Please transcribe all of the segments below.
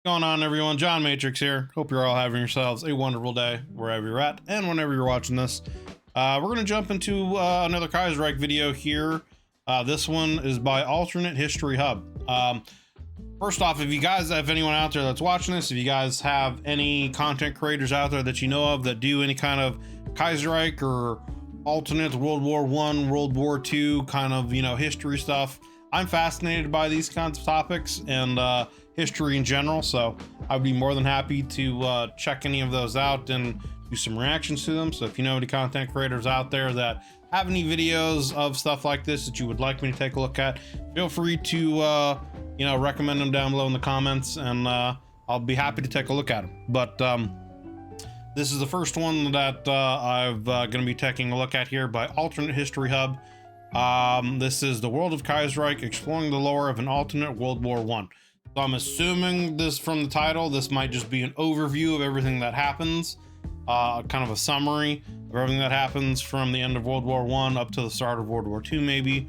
Going on, everyone? John Matrix here. Hope you're all having yourselves a wonderful day wherever you're at and whenever you're watching this. We're going to jump into another Kaiserreich video here. This one is by Alternate History Hub. First off, if you guys have anyone out there that's watching this, if you guys have any content creators out there that you know of that do any kind of Kaiserreich or alternate World War I, World War II kind of, history stuff, I'm fascinated by these kinds of topics and history in general, so I'd be more than happy to check any of those out and do some reactions to them. So if you know any content creators out there that have any videos of stuff like this that you would like me to take a look at, feel free to recommend them down below in the comments, and I'll be happy to take a look at them. But this is the first one that I'm going to be taking a look at here by Alternate History Hub. This is The World of Kaiserreich, Exploring the Lore of an Alternate World War I. So I'm assuming this from the title, this might just be an overview of everything that happens, kind of a summary of everything that happens from the end of World War I up to the start of World War II, maybe,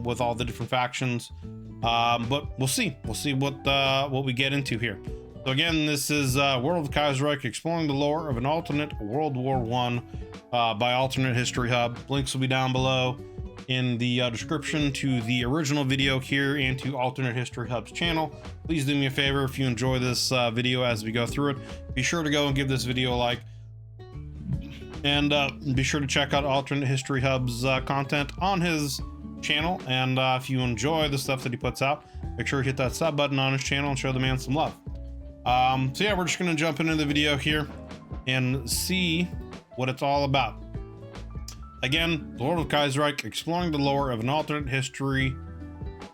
with all the different factions. But we'll see what we get into here. So again, this is World of Kaiserreich, Exploring the Lore of an Alternate World War I by Alternate History Hub. Links will be down below in the description to the original video here and to Alternate History Hub's channel. Please do me a favor, if you enjoy this video as we go through it, be sure to go and give this video a like, and be sure to check out Alternate History Hub's content on his channel. And if you enjoy the stuff that he puts out, make sure to hit that sub button on his channel and show the man some love. So yeah, we're just going to jump into the video here and see what it's all about. Again, The World of Kaiserreich, Exploring the Lore of an Alternate History,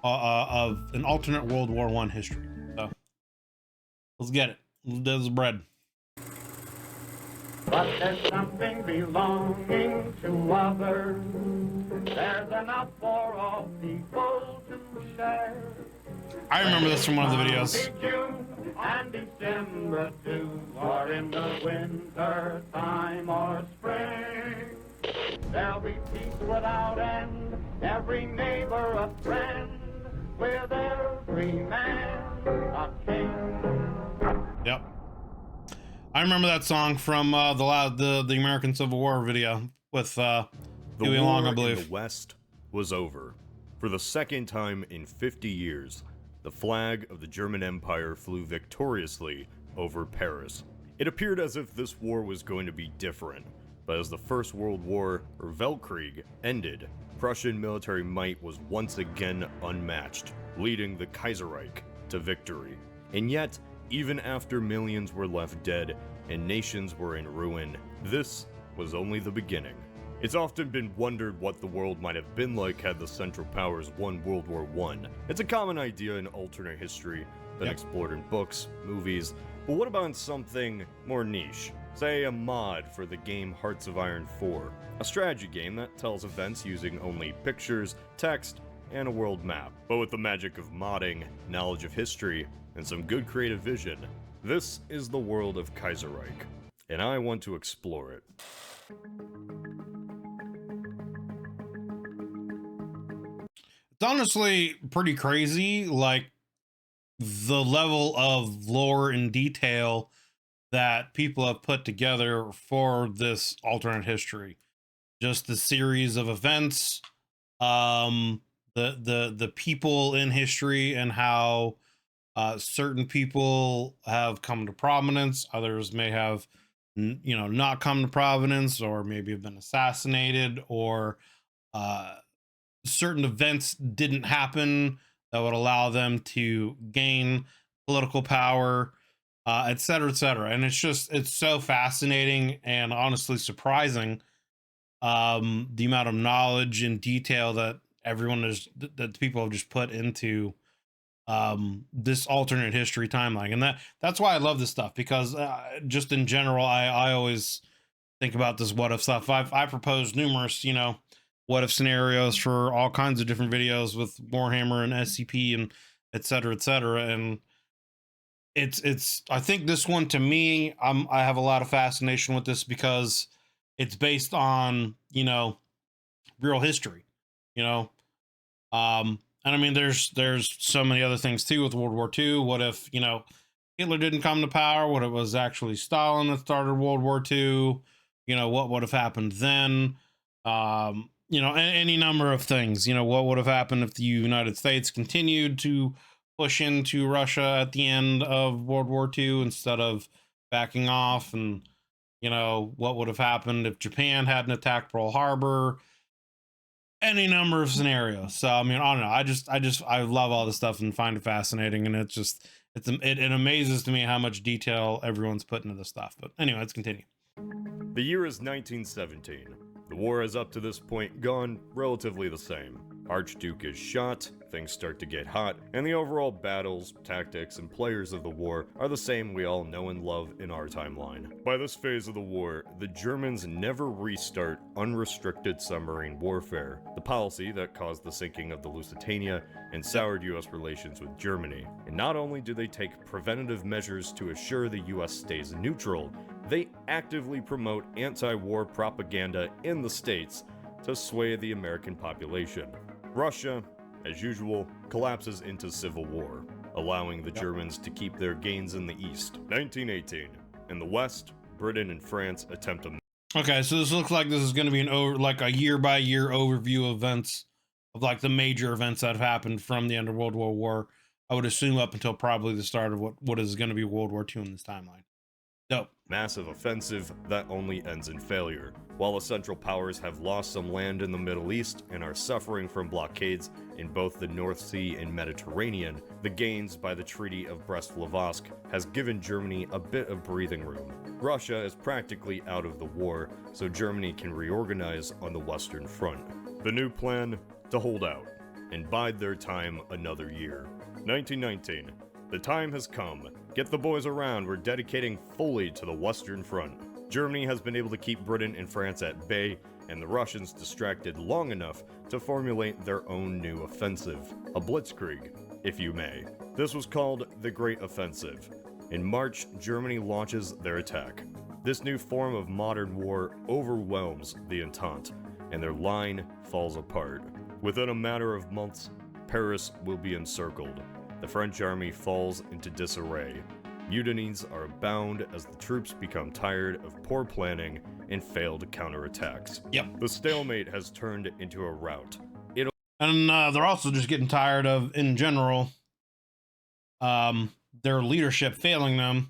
of an Alternate World War I history. So, let's get it. Let's do this bread. But there's something belonging to others. There's enough for all people to share. I remember this from one of the videos. June and December too, or in the winter time or spring. There'll be peace without end, every neighbor a friend, with every man a king. Yep. I remember that song from the American Civil War video with Huey Long, I believe. The West was over. For the second time in 50 years, the flag of the German Empire flew victoriously over Paris. It appeared as if this war was going to be different, but as the First World War, or Weltkrieg, ended, Prussian military might was once again unmatched, leading the Kaiserreich to victory. And yet, even after millions were left dead and nations were in ruin, this was only the beginning. It's often been wondered what the world might have been like had the Central Powers won World War I. It's a common idea in alternate history, been explored in books, movies, but what about something more niche? Say a mod for the game Hearts of Iron 4, a strategy game that tells events using only pictures, text, and a world map. But with the magic of modding, knowledge of history, and some good creative vision, this is the world of Kaiserreich, and I want to explore it. It's honestly pretty crazy, like the level of lore and detail that people have put together for this alternate history. Just the series of events, the people in history, and how certain people have come to prominence, others may have not come to prominence, or maybe have been assassinated, or certain events didn't happen that would allow them to gain political power, etc., etc. And it's so fascinating and honestly surprising, the amount of knowledge and detail that that people have just put into this alternate history timeline. And that's why I love this stuff, because just in general, I always think about this what if stuff. I proposed numerous what if scenarios for all kinds of different videos with Warhammer and SCP and etc., etc. And it's I think this one, to me, I have a lot of fascination with this because it's based on real history, and I mean there's so many other things too with World War II. What if Hitler didn't come to power, what it was actually Stalin that started World War II, you know, what would have happened then, you know, any number of things, you know, what would have happened if the United States continued to push into Russia at the end of World War II instead of backing off, and, you know, what would have happened if Japan hadn't attacked Pearl Harbor, any number of scenarios. So, I mean, I don't know. I love all this stuff and find it fascinating. And it amazes to me how much detail everyone's put into this stuff. But anyway, let's continue. The year is 1917. The war has up to this point gone relatively the same. Archduke is shot, things start to get hot, and the overall battles, tactics, and players of the war are the same we all know and love in our timeline. By this phase of the war, the Germans never restart unrestricted submarine warfare, the policy that caused the sinking of the Lusitania and soured US relations with Germany. And not only do they take preventative measures to assure the US stays neutral, they actively promote anti-war propaganda in the States to sway the American population. Russia, as usual, collapses into civil war, allowing the Germans to keep their gains in the East. 1918. In the West, Britain and France attempt a... Okay, so this looks like this is going to be a year-by-year overview of events, of like the major events that have happened from the end of World War War. I would assume up until probably the start of what is going to be World War II in this timeline. Dope. Massive offensive that only ends in failure. While the Central Powers have lost some land in the Middle East and are suffering from blockades in both the North Sea and Mediterranean, the gains by the Treaty of Brest-Litovsk has given Germany a bit of breathing room. Russia is practically out of the war, so Germany can reorganize on the Western Front. The new plan? To hold out and bide their time another year. 1919. The time has come. Get the boys around, we're dedicating fully to the Western Front. Germany has been able to keep Britain and France at bay, and the Russians distracted long enough to formulate their own new offensive. A blitzkrieg, if you may. This was called the Great Offensive. In March, Germany launches their attack. This new form of modern war overwhelms the Entente, and their line falls apart. Within a matter of months, Paris will be encircled. The French army falls into disarray. Mutinies are abound as the troops become tired of poor planning and failed counterattacks. Yep. The stalemate has turned into a rout. And they're also just getting tired of, in general, their leadership failing them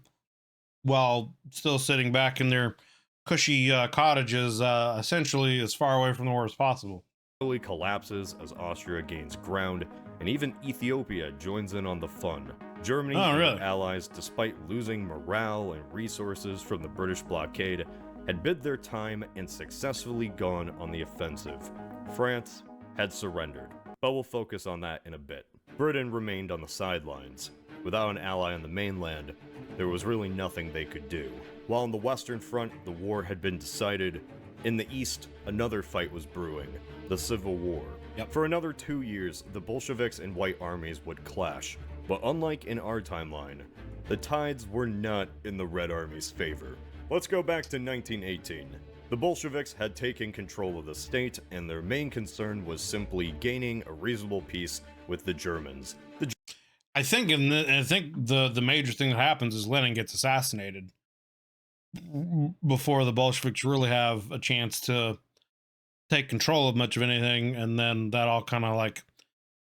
while still sitting back in their cushy cottages, essentially as far away from the war as possible. Slowly collapses as Austria gains ground, and even Ethiopia joins in on the fun. Germany and their allies, despite losing morale and resources from the British blockade, had bid their time and successfully gone on the offensive. France had surrendered, but we'll focus on that in a bit. Britain remained on the sidelines. Without an ally on the mainland, there was really nothing they could do. While on the Western Front, the war had been decided, in the East, another fight was brewing, the Civil War. Yep. For another 2 years, the Bolsheviks and White armies would clash, but unlike in our timeline, the tides were not in the Red Army's favor. Let's go back to 1918. The Bolsheviks had taken control of the state, and their main concern was simply gaining a reasonable peace with the Germans. I think the major thing that happens is Lenin gets assassinated before the Bolsheviks really have a chance to take control of much of anything, and then that all kind of like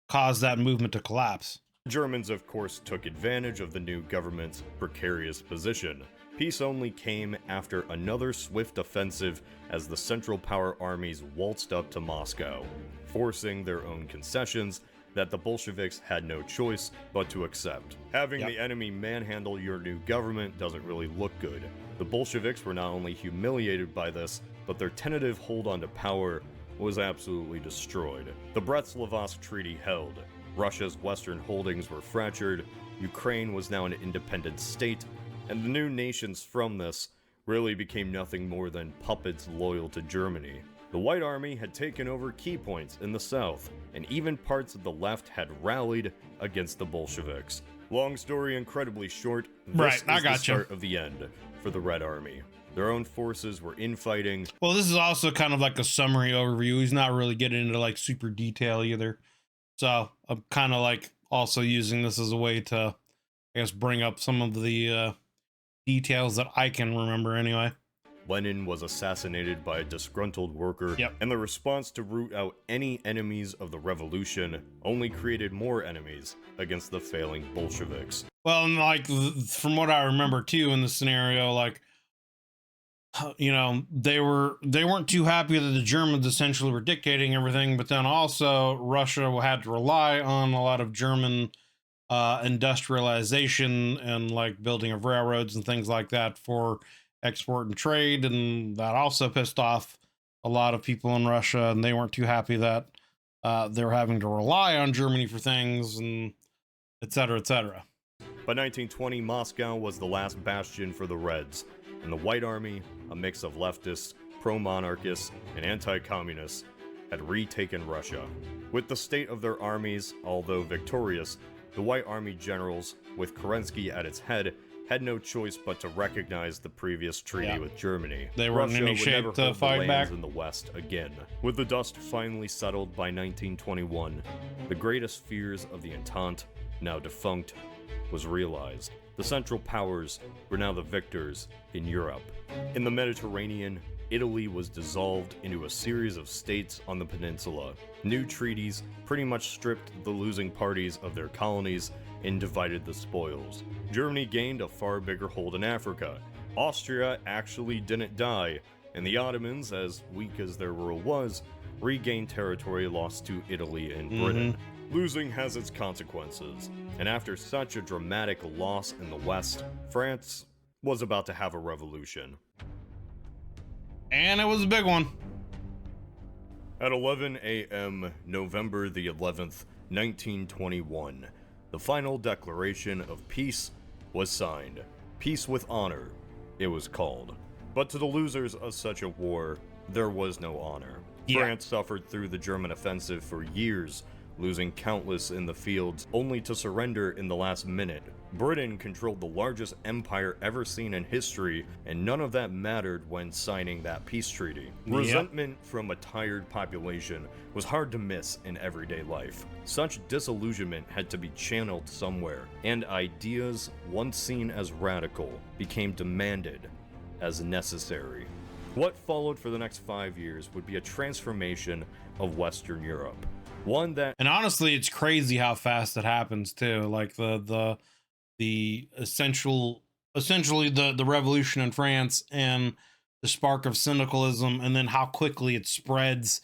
caused that movement to collapse. The Germans, of course, took advantage of the new government's precarious position. Peace only came after another swift offensive as the Central Power armies waltzed up to Moscow, forcing their own concessions that the Bolsheviks had no choice but to accept. Having the enemy manhandle your new government doesn't really look good. The Bolsheviks were not only humiliated by this, but their tentative hold on to power was absolutely destroyed. The Brest-Litovsk Treaty held. Russia's western holdings were fractured, Ukraine was now an independent state, and the new nations from this really became nothing more than puppets loyal to Germany. The White Army had taken over key points in the south, and even parts of the left had rallied against the Bolsheviks. Long story incredibly short, this is the start of the end for the Red Army. Their own forces were infighting. Well, this is also kind of like a summary overview. He's not really getting into like super detail either. So I'm kind of like also using this as a way to I guess, bring up some of the details that I can remember anyway. Lenin was assassinated by a disgruntled worker, Yep. and the response to root out any enemies of the revolution only created more enemies against the failing Bolsheviks. Well, and like from what I remember too in the scenario, like, you know, they weren't too happy that the Germans essentially were dictating everything, but then also Russia had to rely on a lot of German industrialization and like building of railroads and things like that for export and trade, and that also pissed off a lot of people in Russia, and they weren't too happy that they were having to rely on Germany for things, and et cetera, et cetera. By 1920, Moscow was the last bastion for the Reds, and the White Army, a mix of leftists, pro-monarchists, and anti-communists, had retaken Russia. With the state of their armies, although victorious, the White Army generals, with Kerensky at its head, had no choice but to recognize the previous treaty with Germany. They weren't in any shape to fight back in the West again. With the dust finally settled by 1921, the greatest fears of the Entente, now defunct, was realized. The Central Powers were now the victors in Europe. In the Mediterranean, Italy was dissolved into a series of states on the peninsula. New treaties pretty much stripped the losing parties of their colonies and divided the spoils. Germany gained a far bigger hold in Africa. Austria actually didn't die, and the Ottomans, as weak as their rule was, regained territory lost to Italy and Britain. Losing has its consequences, and after such a dramatic loss in the West, France was about to have a revolution. And it was a big one. At 11 a.m., November the 11th, 1921, the final declaration of peace was signed. Peace with honor, it was called. But to the losers of such a war, there was no honor. France suffered through the German offensive for years, losing countless in the fields, only to surrender in the last minute. Britain controlled the largest empire ever seen in history, and none of that mattered when signing that peace treaty. Resentment from a tired population was hard to miss in everyday life. Such disillusionment had to be channeled somewhere, and ideas once seen as radical became demanded as necessary. What followed for the next 5 years would be a transformation of Western Europe. One that, and honestly, it's crazy how fast it happens too. Like the essentially the revolution in France and the spark of syndicalism, and then how quickly it spreads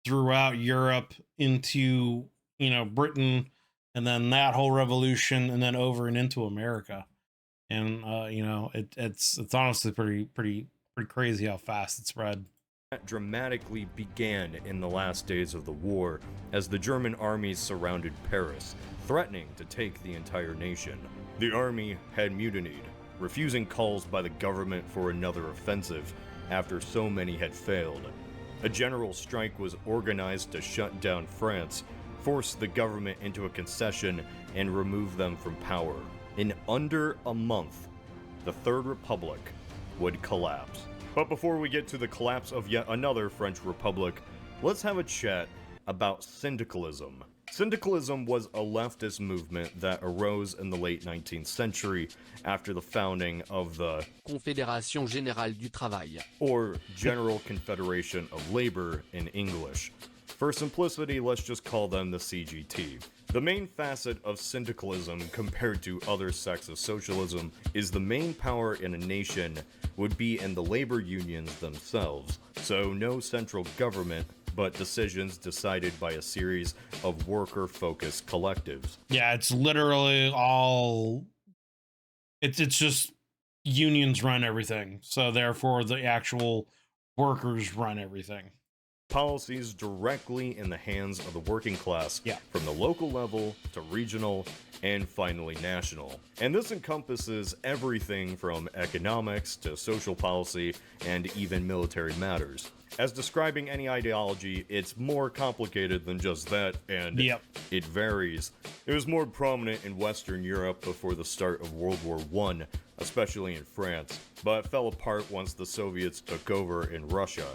throughout Europe into, you know, Britain, and then that whole revolution, and then over and into America. And you know, it's honestly pretty crazy how fast it spread. Dramatically began in the last days of the war as the German armies surrounded Paris, threatening to take the entire nation. The army had mutinied, refusing calls by the government for another offensive after so many had failed. A general strike was organized to shut down France, force the government into a concession, and remove them from power. In under a month, the Third Republic would collapse. But before we get to the collapse of yet another French Republic, let's have a chat about syndicalism. Syndicalism was a leftist movement that arose in the late 19th century after the founding of the Confédération Générale du Travail, or General Confederation of Labor in English. For simplicity, let's just call them the CGT. The main facet of syndicalism compared to other sects of socialism is the main power in a nation would be in the labor unions themselves, so no central government, but decisions decided by a series of worker-focused collectives. Yeah, it's literally all, it's just unions run everything, so therefore the actual workers run everything. Policies directly in the hands of the working class, from the local level to regional and finally national. And this encompasses everything from economics to social policy and even military matters. As describing any ideology, it's more complicated than just that, and it varies. It was more prominent in Western Europe before the start of World War I, especially in France, but fell apart once the Soviets took over in Russia.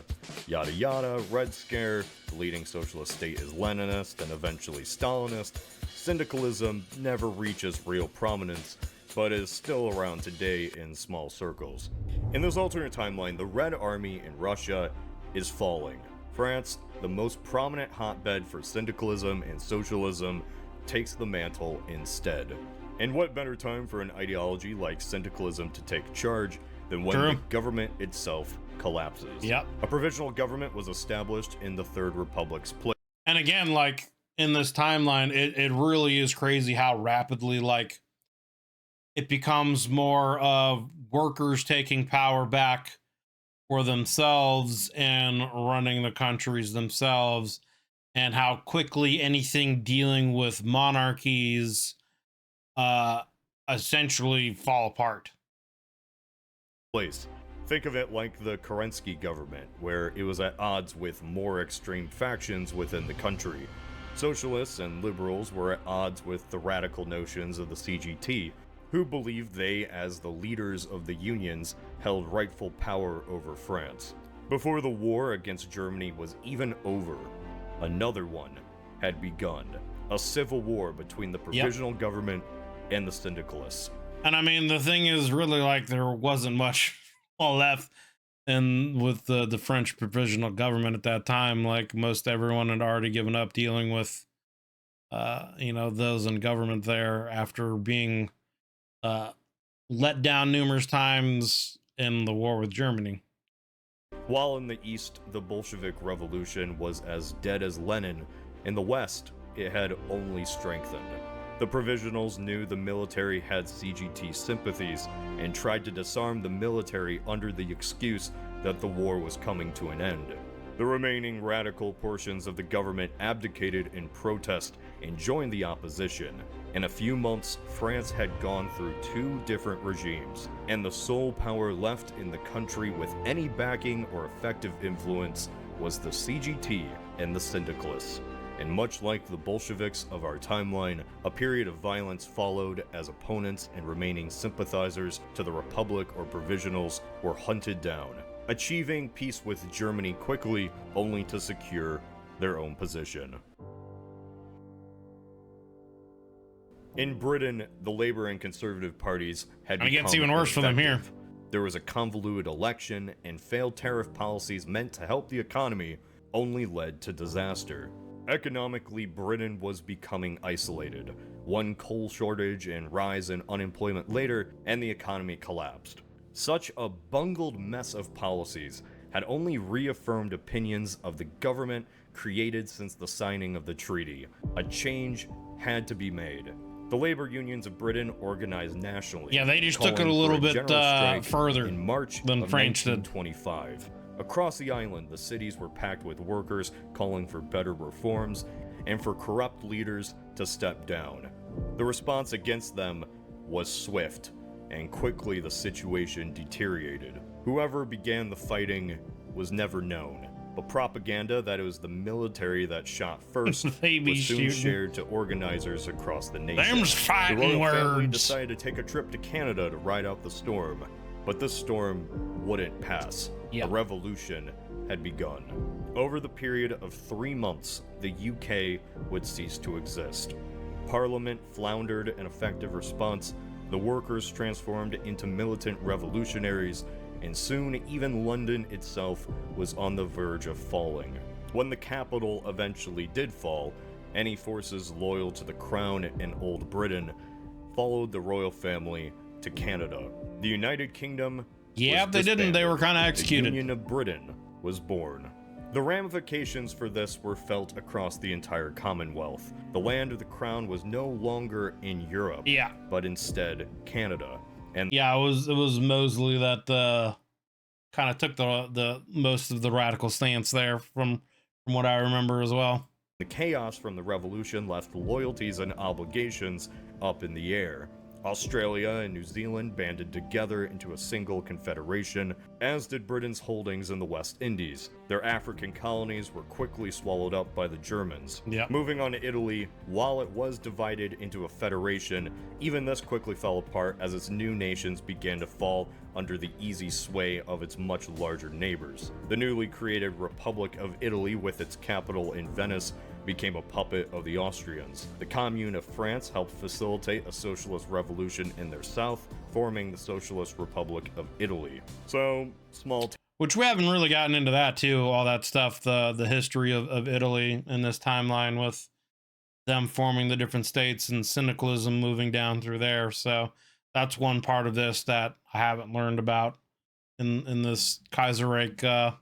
Yada yada, Red Scare, the leading socialist state is Leninist and eventually Stalinist, Syndicalism never reaches real prominence, but is still around today in small circles. In this alternate timeline, the Red Army in Russia is falling. France, the most prominent hotbed for syndicalism and socialism, takes the mantle instead. And what better time for an ideology like syndicalism to take charge than when the government itself collapses? Yep. A provisional government was established in the Third Republic's place. And again, like in this timeline, it really is crazy how rapidly like it becomes more of workers taking power back for themselves and running the countries themselves, and how quickly anything dealing with monarchies essentially fall apart. Think of it like the Kerensky government, where it was at odds with more extreme factions within the country. Socialists and liberals were at odds with the radical notions of the CGT, who believed they, as the leaders of the unions, held rightful power over France. Before the war against Germany was even over, another one had begun. A civil war between the provisional government and the syndicalists. And I mean, the thing is really like there wasn't much left and with the French provisional government at that time. Like most everyone had already given up dealing with you know, those in government there after being let down numerous times in the war with Germany. While in the East, the Bolshevik Revolution was as dead as Lenin, in the West, it had only strengthened. The Provisionals knew the military had CGT sympathies and tried to disarm the military under the excuse that the war was coming to an end. The remaining radical portions of the government abdicated in protest and joined the opposition. In a few months, France had gone through 2 different regimes, and the sole power left in the country with any backing or effective influence was the CGT and the syndicalists. And much like the Bolsheviks of our timeline, a period of violence followed as opponents and remaining sympathizers to the Republic or Provisionals were hunted down, achieving peace with Germany quickly only to secure their own position. In Britain, the Labour and Conservative parties had become it gets even worse for them here. There was a convoluted election, and failed tariff policies meant to help the economy only led to disaster. Economically, Britain was becoming isolated. One coal shortage and rise in unemployment later, and the economy collapsed. Such a bungled mess of policies had only reaffirmed opinions of the government created since the signing of the treaty. A change had to be made. The labor unions of Britain organized nationally. Yeah, they just took it a little bit further in March than of French did. 1925. Across the island, the cities were packed with workers calling for better reforms and for corrupt leaders to step down. The response against them was swift, and quickly the situation deteriorated. Whoever began the fighting was never known, but propaganda that it was the military that shot first was soon shared to organizers across the nation. Them's fighting the royal family words. decided to take a trip to Canada to ride out the storm, but this storm wouldn't pass. Yep. A revolution had begun. Over the period of 3 months, the UK would cease to exist. Parliament floundered an effective response, the workers transformed into militant revolutionaries, and soon even London itself was on the verge of falling. When the capital eventually did fall, any forces loyal to the Crown and Old Britain followed the royal family to Canada. The United Kingdom Yeah, they didn't. They were kind of executed. The Union of Britain was born. The ramifications for this were felt across the entire Commonwealth. The land of the Crown was no longer in Europe, Yeah. but instead Canada. And Yeah, it was Mosley that kind of took the most of the radical stance there from what I remember as well. the chaos from the revolution left loyalties and obligations up in the air. Australia and New Zealand banded together into a single confederation, as did Britain's holdings in the West Indies. Their African colonies were quickly swallowed up by the Germans. Yep. Moving on to Italy, while it was divided into a federation, even this quickly fell apart as its new nations began to fall under the easy sway of its much larger neighbors. The newly created Republic of Italy, with its capital in Venice, became a puppet of the Austrians. The Commune of France helped facilitate a socialist revolution in their south, forming the Socialist Republic of Italy. So, small Which we haven't really gotten into that too, all that stuff, the history of Italy in this timeline with them forming the different states and syndicalism moving down through there. So that's one part of this that I haven't learned about in this Kaiserreich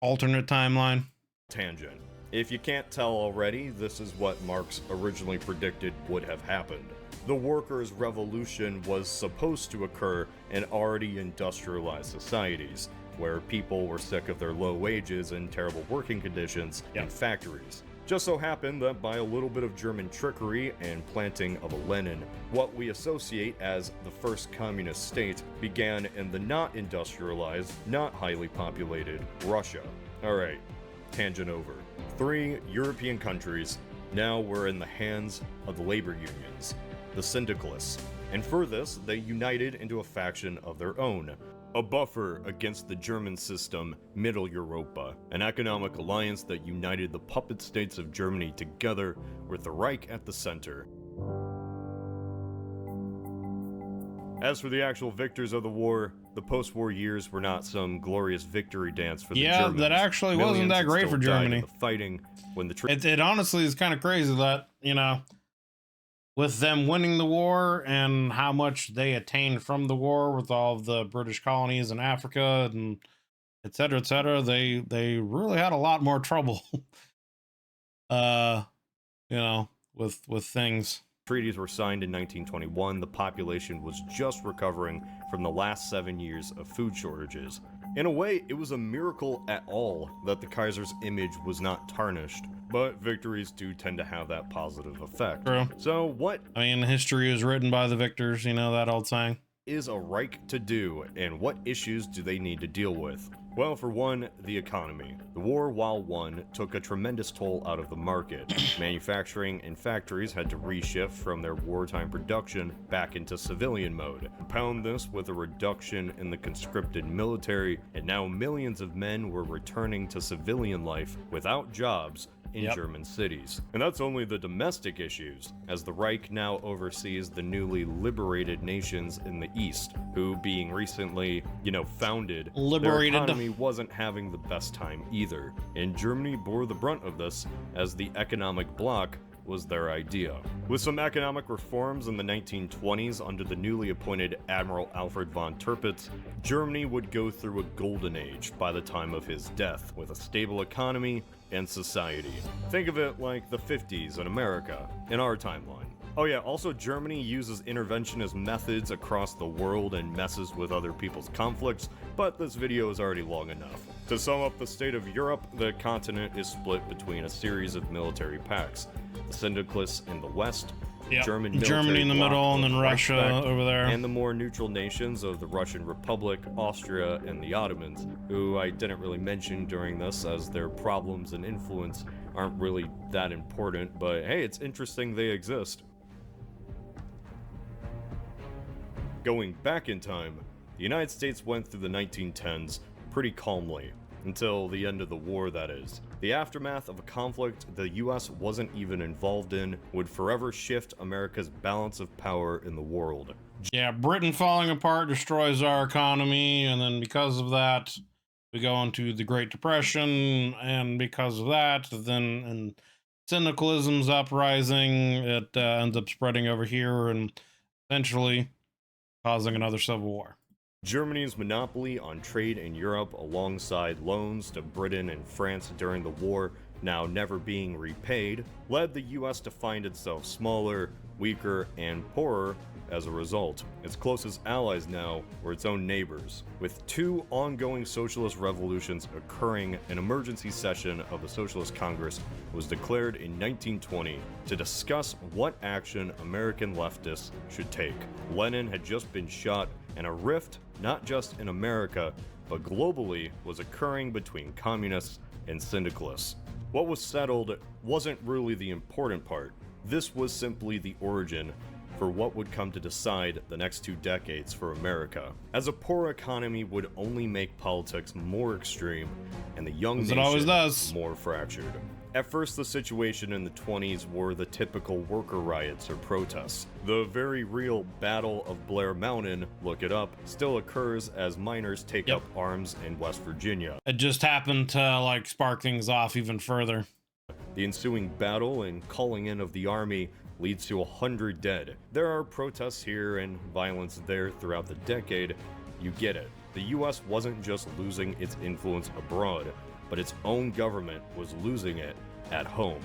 alternate timeline. Tangent. If you can't tell already, this is what Marx originally predicted would have happened. The workers' revolution was supposed to occur in already industrialized societies, where people were sick of their low wages and terrible working conditions in factories. Just so happened that by a little bit of German trickery and planting of a Lenin, what we associate as the first communist state began in the not industrialized, not highly populated Russia. Alright, tangent over. 3 European countries now were in the hands of the labor unions, the syndicalists, and for this they united into a faction of their own, a buffer against the German system, Middle Europa, an economic alliance that united the puppet states of Germany together with the Reich at the center. As for the actual victors of the war, the post-war years were not some glorious victory dance for the Germans. Yeah, that actually wasn't that great for Germany. The fighting when the it honestly is kind of crazy that, you know, with them winning the war and how much they attained from the war with all of the British colonies in Africa and et cetera, they really had a lot more trouble, you know, with things. Treaties were signed in 1921, the population was just recovering from the last 7 years of food shortages. In a way, it was a miracle at all that the Kaiser's image was not tarnished, but victories do tend to have that positive effect. True. So what, I mean, history is written by the victors, you know that old saying. Is a Reich to do, and what issues do they need to deal with? Well, for one, the economy. The war, while won, took a tremendous toll out of the market. Manufacturing and factories had to reshift from their wartime production back into civilian mode. Compound this with a reduction in the conscripted military, and now millions of men were returning to civilian life without jobs in German cities. And that's only the domestic issues, as the Reich now oversees the newly liberated nations in the East, who, being recently, founded, liberated, their economy wasn't having the best time either. And Germany bore the brunt of this, as the economic bloc was their idea. With some economic reforms in the 1920s under the newly appointed Admiral Alfred von Tirpitz, Germany would go through a golden age by the time of his death, with a stable economy and society. Think of it like the 50s in America, in our timeline. Oh yeah, also Germany uses interventionist methods across the world and messes with other people's conflicts, but this video is already long enough. To sum up the state of Europe, the continent is split between a series of military pacts. The syndicalists in the west, Germany in the middle, and then Russia over there, and the more neutral nations of the Russian Republic, Austria, and the Ottomans, who I didn't really mention during this as their problems and influence aren't really that important, but hey, it's interesting they exist. Going back in time, the United States went through the 1910s pretty calmly, until the end of the war, that is. The aftermath of a conflict the US wasn't even involved in would forever shift America's balance of power in the world. Yeah, Britain falling apart destroys our economy, and then because of that, we go into the Great Depression, and because of that, then syndicalism's uprising, it ends up spreading over here, and eventually causing another civil war. Germany's monopoly on trade in Europe alongside loans to Britain and France during the war, now never being repaid, led the US to find itself smaller, weaker, and poorer as a result. Its closest allies now were its own neighbors. With 2 ongoing socialist revolutions occurring, an emergency session of the Socialist Congress was declared in 1920 to discuss what action American leftists should take. Lenin had just been shot, and a rift, not just in America, but globally, was occurring between communists and syndicalists. What was settled wasn't really the important part. This was simply the origin for what would come to decide the next 2 decades for America, as a poor economy would only make politics more extreme and the young nation more fractured. At first, the situation in the 20s were the typical worker riots or protests. The very real Battle of Blair Mountain, look it up, still occurs as miners take up arms in West Virginia. It just happened to like spark things off even further. The ensuing battle and calling in of the army leads to 100 dead. There are protests here and violence there throughout the decade. You get it. The US wasn't just losing its influence abroad, but its own government was losing it at home.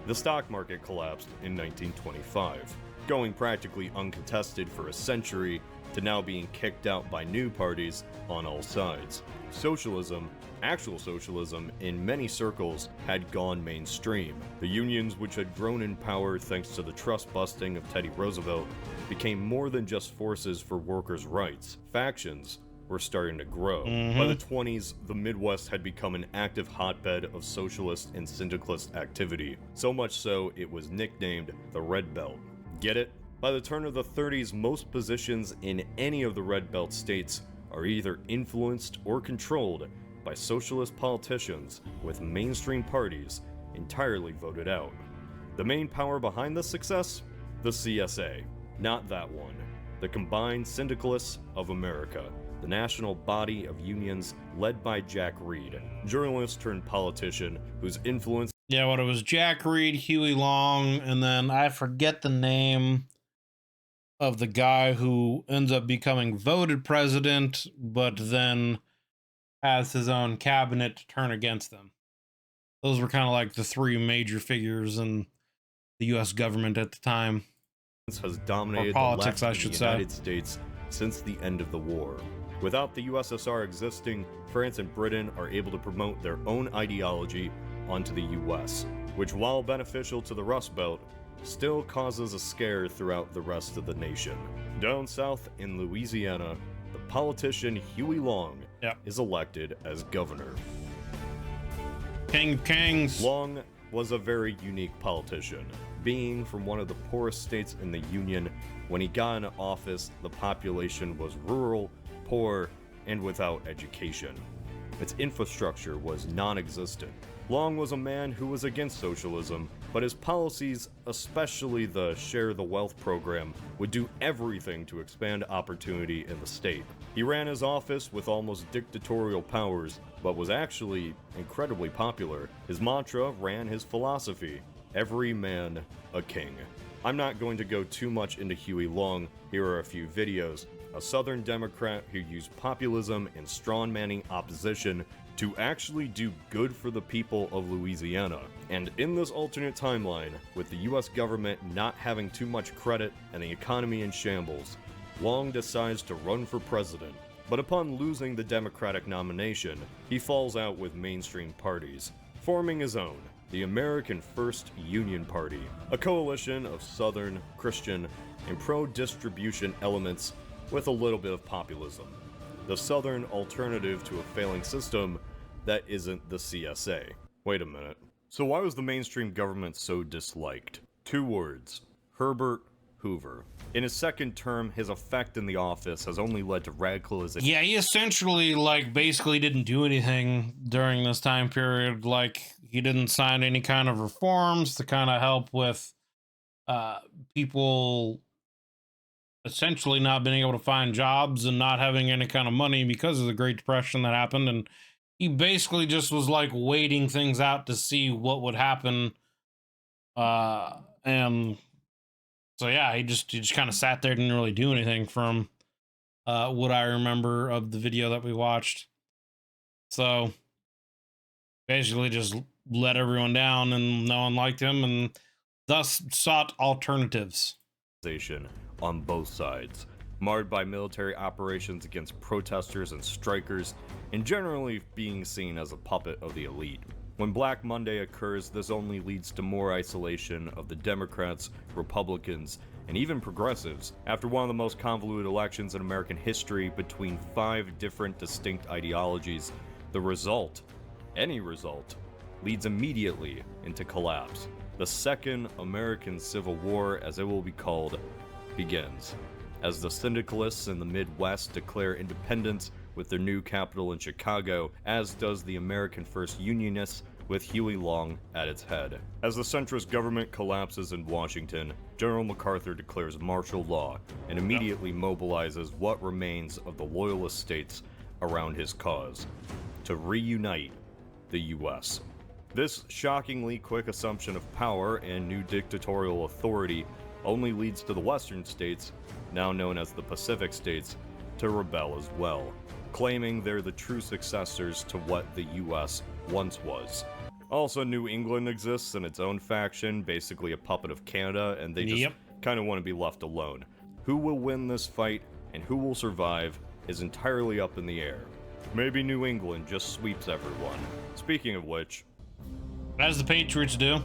The stock market collapsed in 1925, going practically uncontested for a century to now being kicked out by new parties on all sides. Socialism, actual socialism, in many circles had gone mainstream. The unions, which had grown in power thanks to the trust busting of Teddy Roosevelt, became more than just forces for workers' rights. Factions were starting to grow. By the 20s, the Midwest had become an active hotbed of socialist and syndicalist activity, so much so it was nicknamed the Red Belt. Get it? By the turn of the 30s, most positions in any of the Red Belt states are either influenced or controlled by socialist politicians, with mainstream parties entirely voted out. The main power behind this success? The CSA. Not that one. The Combined Syndicalists of America, the national body of unions led by Jack Reed, journalist turned politician whose influence... Yeah, what it was Jack Reed, Huey Long, and then I forget the name of the guy who ends up becoming voted president, but then has his own cabinet to turn against them. Those were kind of like the three major figures in the U.S. government at the time. Has dominated politics, the left I should in the say. United States since the end of the war. Without the USSR existing, France and Britain are able to promote their own ideology onto the US, which, while beneficial to the Rust Belt, still causes a scare throughout the rest of the nation. Down south in Louisiana, the politician Huey Long is elected as governor. King of Kings. Long was a very unique politician. Being from one of the poorest states in the Union, when he got into office, the population was rural, poor, and without education. Its infrastructure was non-existent. Long was a man who was against socialism, but his policies, especially the Share the Wealth program, would do everything to expand opportunity in the state. He ran his office with almost dictatorial powers, but was actually incredibly popular. His mantra ran his philosophy: every man a king. I'm not going to go too much into Huey Long. Here are a few videos. A Southern Democrat who used populism and strong-manning opposition to actually do good for the people of Louisiana. And in this alternate timeline, with the US government not having too much credit and the economy in shambles, Long decides to run for president. But upon losing the Democratic nomination, he falls out with mainstream parties, forming his own, the American First Union Party, a coalition of Southern, Christian, and pro-distribution elements with a little bit of populism. The Southern alternative to a failing system that isn't the CSA. Wait a minute. So why was the mainstream government so disliked? 2 words. Herbert Hoover. In his second term, his effect in the office has only led to radicalization. Yeah, he essentially, like, basically didn't do anything during this time period. Like, he didn't sign any kind of reforms to kind of help with people essentially not being able to find jobs and not having any kind of money because of the Great Depression that happened. And he basically just was, like, waiting things out to see what would happen. And so, yeah, he just kind of sat there, didn't really do anything from what I remember of the video that we watched. So basically just let everyone down, and no one liked him, and thus sought alternatives. On both sides, marred by military operations against protesters and strikers, and generally being seen as a puppet of the elite. When Black Monday occurs, this only leads to more isolation of the Democrats, Republicans, and even progressives. After one of the most convoluted elections in American history between 5 different distinct ideologies, the result, any result, leads immediately into collapse. The Second American Civil War, as it will be called, begins, as the syndicalists in the Midwest declare independence with their new capital in Chicago, as does the American First Unionists with Huey Long at its head. As the centrist government collapses in Washington, General MacArthur declares martial law and immediately mobilizes what remains of the loyalist states around his cause to reunite the US. This shockingly quick assumption of power and new dictatorial authority only leads to the Western states, now known as the Pacific states, to rebel as well, claiming they're the true successors to what the US once was. Also, New England exists in its own faction, basically a puppet of Canada, and they just kind of want to be left alone. Who will win this fight and who will survive is entirely up in the air. Maybe New England just sweeps everyone. Speaking of which, as the Patriots do.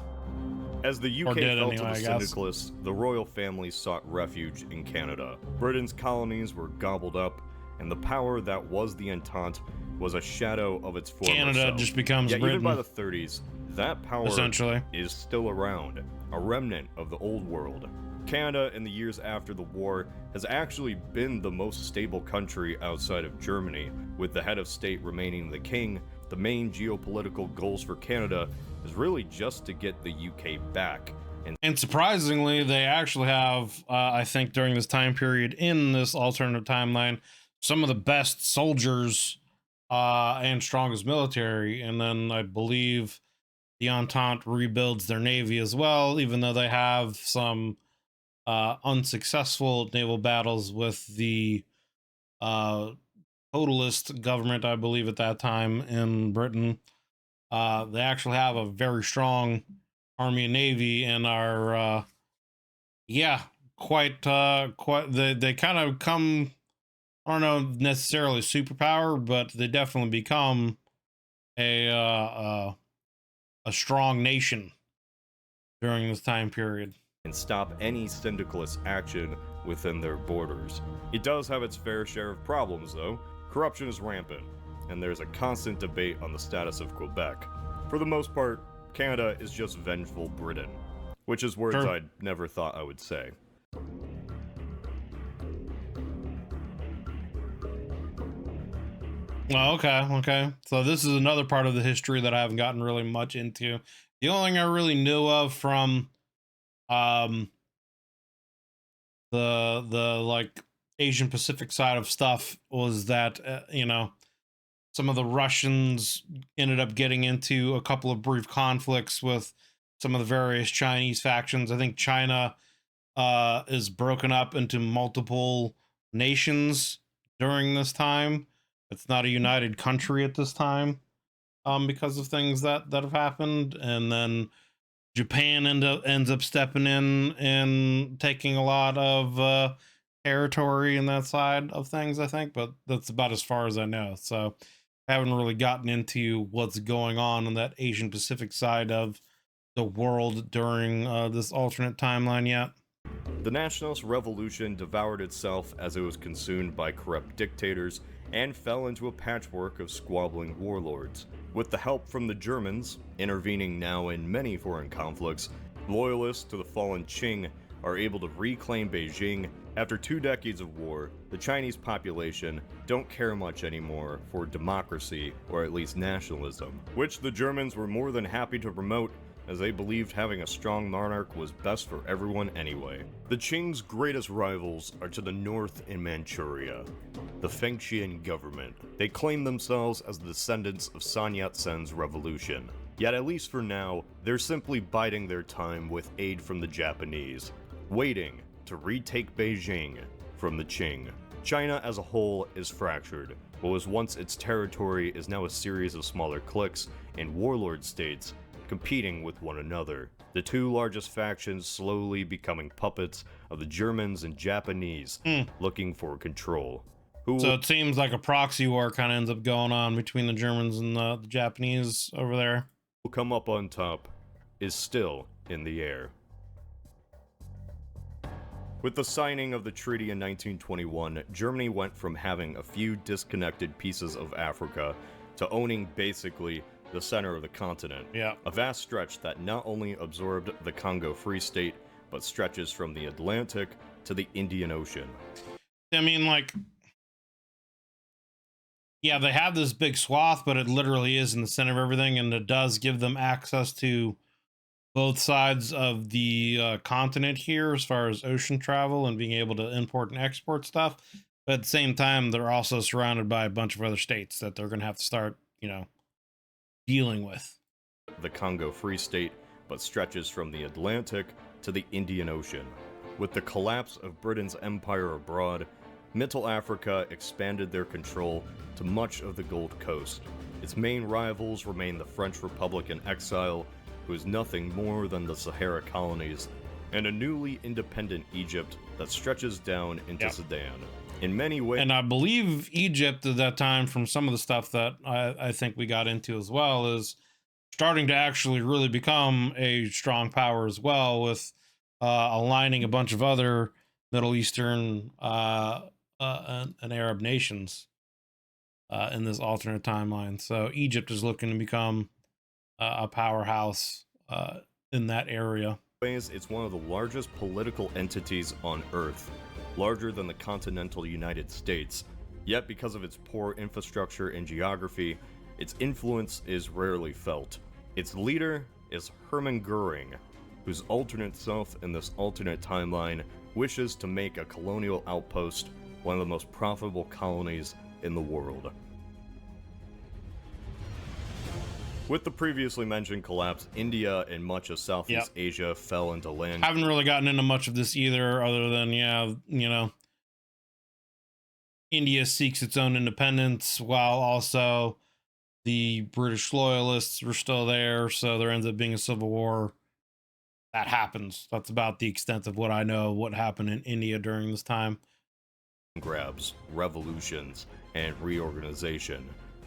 As the UK fell to the syndicalists, the royal family sought refuge in Canada. Britain's colonies were gobbled up, and the power that was the Entente was a shadow of its former Canada self. just becomes Britain. Even by the 30s, that power essentially is still around, a remnant of the old world. Canada, in the years after the war, has actually been the most stable country outside of Germany, with the head of state remaining the king. The main geopolitical goals for Canada is really just to get the UK back. And surprisingly, they actually have, I think, during this time period in this alternative timeline, some of the best soldiers and strongest military. And then I believe the Entente rebuilds their navy as well, even though they have some unsuccessful naval battles with the totalist government, I believe, at that time in Britain. They actually have a very strong army and navy and are, quite, they kind of come, I don't know necessarily superpower, but they definitely become a strong nation during this time period. And stop any syndicalist action within their borders. It does have its fair share of problems, though. Corruption is rampant, and there's a constant debate on the status of Quebec. For the most part, Canada is just vengeful Britain, which is words I'd never thought I would say. Oh, okay. So this is another part of the history that I haven't gotten really much into. The only thing I really knew of from the like Asian Pacific side of stuff was that some of the Russians ended up getting into a couple of brief conflicts with some of the various Chinese factions. I think China is broken up into multiple nations during this time. It's not a united country at this time because of things that have happened. And then Japan ends up stepping in and taking a lot of territory in that side of things, I think, but that's about as far as I know. So I haven't really gotten into what's going on that Asian Pacific side of the world during this alternate timeline yet. The nationalist revolution devoured itself as it was consumed by corrupt dictators and fell into a patchwork of squabbling warlords. With the help from the Germans, intervening now in many foreign conflicts, loyalists to the fallen Qing are able to reclaim Beijing. After 2 decades of war, the Chinese population don't care much anymore for democracy, or at least nationalism, which the Germans were more than happy to promote, as they believed having a strong monarch was best for everyone anyway. The Qing's greatest rivals are to the north in Manchuria, the Fengtian government. They claim themselves as the descendants of Sun Yat-sen's revolution. Yet at least for now, they're simply biding their time with aid from the Japanese, waiting to retake Beijing from the Qing. China as a whole is fractured. What was once its territory is now a series of smaller cliques and warlord states competing with one another. The 2 largest factions slowly becoming puppets of the Germans and Japanese looking for control. So it seems like a proxy war kind of ends up going on between the Germans and the Japanese over there. Who will come up on top is still in the air. With the signing of the treaty in 1921, Germany went from having a few disconnected pieces of Africa to owning basically the center of the continent. Yeah. A vast stretch that not only absorbed the Congo Free State, but stretches from the Atlantic to the Indian Ocean. I mean, like, Yeah, they have this big swath, but it literally is in the center of everything, and it does give them access to both sides of the continent here as far as ocean travel and being able to import and export stuff. But at the same time, they're also surrounded by a bunch of other states that they're going to have to start, dealing with. The Congo Free State, but stretches from the Atlantic to the Indian Ocean. With the collapse of Britain's empire abroad, Middle Africa expanded their control to much of the Gold Coast. Its main rivals remain the French Republic in exile, who is nothing more than the Sahara colonies, and a newly independent Egypt that stretches down into Sudan. In many ways, and I believe Egypt at that time, from some of the stuff that I think we got into as well, is starting to actually really become a strong power as well, with aligning a bunch of other Middle Eastern and Arab nations in this alternate timeline. So Egypt is looking to become a powerhouse in that area. It's one of the largest political entities on Earth, larger than the continental United States. Yet because of its poor infrastructure and geography, its influence is rarely felt. Its leader is Hermann Goering, whose alternate self in this alternate timeline wishes to make a colonial outpost one of the most profitable colonies in the world. With the previously mentioned collapse, India and much of Southeast Asia fell into land. Haven't really gotten into much of this either, other than, India seeks its own independence while also the British loyalists were still there. So there ends up being a civil war. That happens. That's about the extent of what I know, what happened in India during this time. Grabs, revolutions, and reorganization.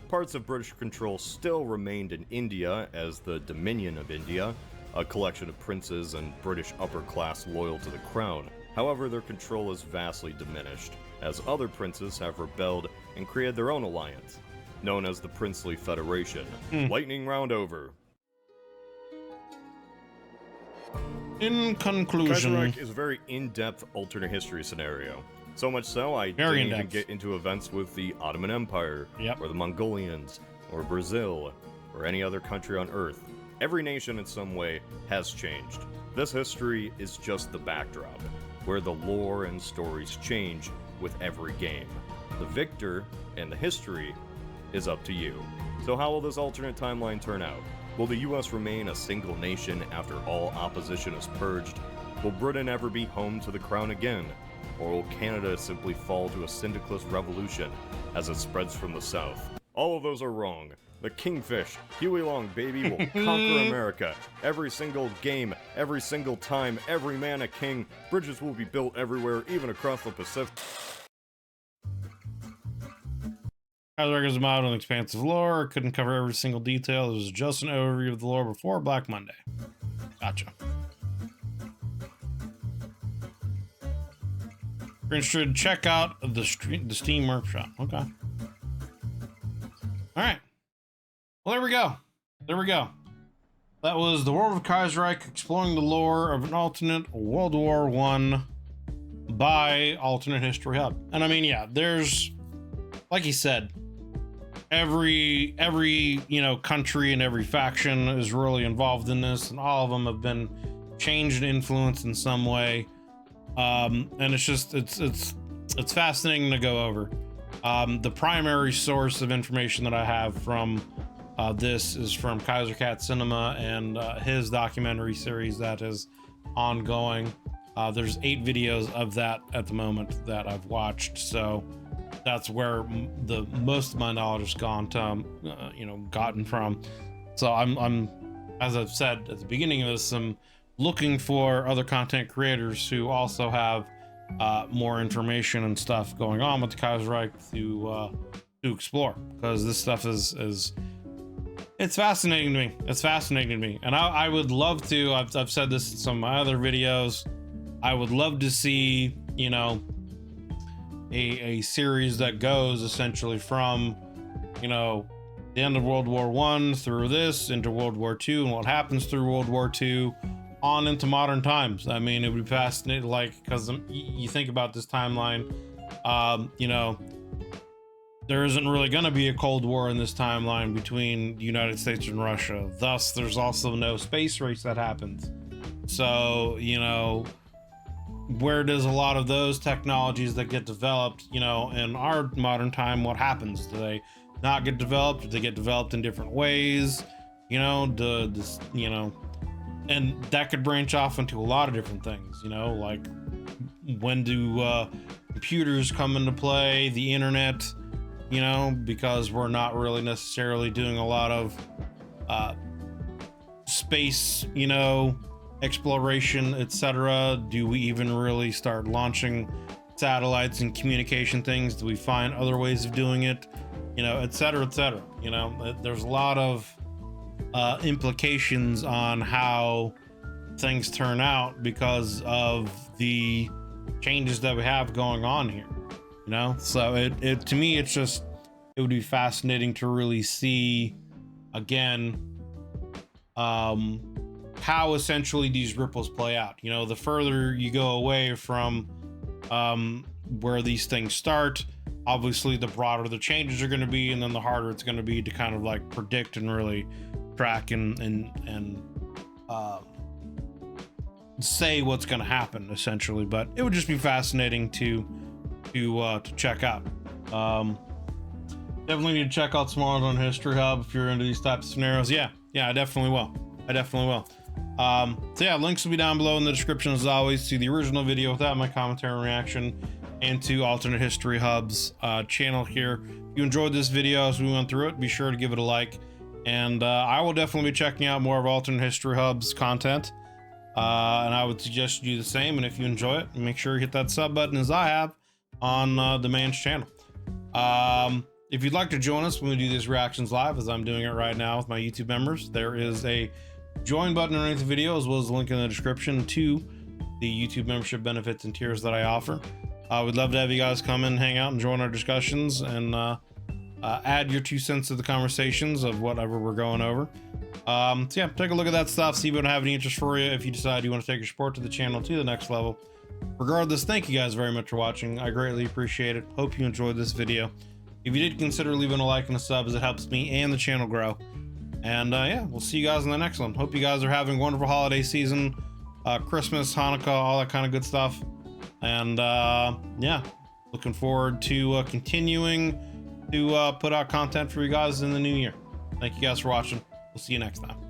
Parts of British control still remained in India as the Dominion of India, a collection of princes and British upper class loyal to the crown. However, their control is vastly diminished, as other princes have rebelled and created their own alliance, known as the Princely Federation. Lightning round over. In conclusion, Kaiserreich is a very in-depth alternate history scenario. So much so, I didn't even get into events with the Ottoman Empire, or the Mongolians, or Brazil, or any other country on Earth. Every nation in some way has changed. This history is just the backdrop, where the lore and stories change with every game. The victor and the history is up to you. So how will this alternate timeline turn out? Will the US remain a single nation after all opposition is purged? Will Britain ever be home to the crown again? Or will Canada simply fall to a syndicalist revolution as it spreads from the south? All of those are wrong. The Kingfish, Huey Long baby, will conquer America. Every single game, every single time, every man a king. Bridges will be built everywhere, even across the Pacific. Kaiserreich is a mod on expansive lore. Couldn't cover every single detail. It was just an overview of the lore before Black Monday. Gotcha. You're interested, check out the Steam Workshop. Okay. All right. Well, there we go. There we go. That was The World of Kaiserreich, exploring the lore of an alternate World War I by Alternate History Hub. And I mean, yeah, there's, like he said, every country and every faction is really involved in this, and all of them have been changed and influenced in some way. And it's just it's fascinating to go over. The primary source of information that I have from this is from Kaiser Cat Cinema and his documentary series that is ongoing. There's 8 videos of that at the moment that I've watched, so that's where the most of my knowledge has gone to, gotten from. So I'm, as I've said at the beginning of this, I'm looking for other content creators who also have more information and stuff going on with the Kaiserreich to explore, because this stuff is it's fascinating to me. It's fascinating to me, and I would love to. I've said this in some of my other videos. I would love to see, a series that goes essentially from, the end of World War I through this into World War II and what happens through World War II on into modern times. I mean, it would be fascinating, because you think about this timeline, there isn't really going to be a Cold War in this timeline between the United States and Russia. Thus, there's also no space race that happens. So, you know, where does a lot of those technologies that get developed, you know, in our modern time, what happens? Do they not get developed? Do they get developed in different ways? You know, you know, and that could branch off into a lot of different things, you know, like when do computers come into play, the internet, you know, because we're not really necessarily doing a lot of space, you know, exploration, etc. Do we even really start launching satellites and communication things? Do we find other ways of doing it, you know, etc., etc.? You know, there's a lot of implications on how things turn out because of the changes that we have going on here, you know. So it to me, it's just, it would be fascinating to really see again how essentially these ripples play out. You know, the further you go away from where these things start, obviously the broader the changes are going to be, and then the harder it's going to be to kind of like predict and really track and say what's going to happen essentially. But it would just be fascinating to check out. Definitely need to check out Smart on History Hub if you're into these types of scenarios. Yeah, I definitely will. So yeah, links will be down below in the description as always to the original video without my commentary and reaction, and to Alternate History Hub's channel here. If you enjoyed this video as we went through it, be sure to give it a like, and I will definitely be checking out more of Alternate History Hub's content, and I would suggest you do the same. And if you enjoy it, make sure you hit that sub button as I have on the man's channel. If you'd like to join us when we do these reactions live, as I'm doing it right now with my YouTube members, there is a join button underneath the video, as well as a link in the description to the YouTube membership benefits and tiers that I offer. We'd love to have you guys come in, hang out, and join our discussions, and add your 2 cents to the conversations of whatever we're going over. So yeah, take a look at that stuff, see if we don't have any interest for you if you decide you want to take your support to the channel to the next level. Regardless, thank you guys very much for watching. I greatly appreciate it. Hope you enjoyed this video. If you did, consider leaving a like and a sub, as it helps me and the channel grow. And yeah, we'll see you guys in the next one. Hope you guys are having a wonderful holiday season, Christmas, Hanukkah, all that kind of good stuff. And yeah, looking forward to continuing to put out content for you guys in the new year. Thank you guys for watching. We'll see you next time.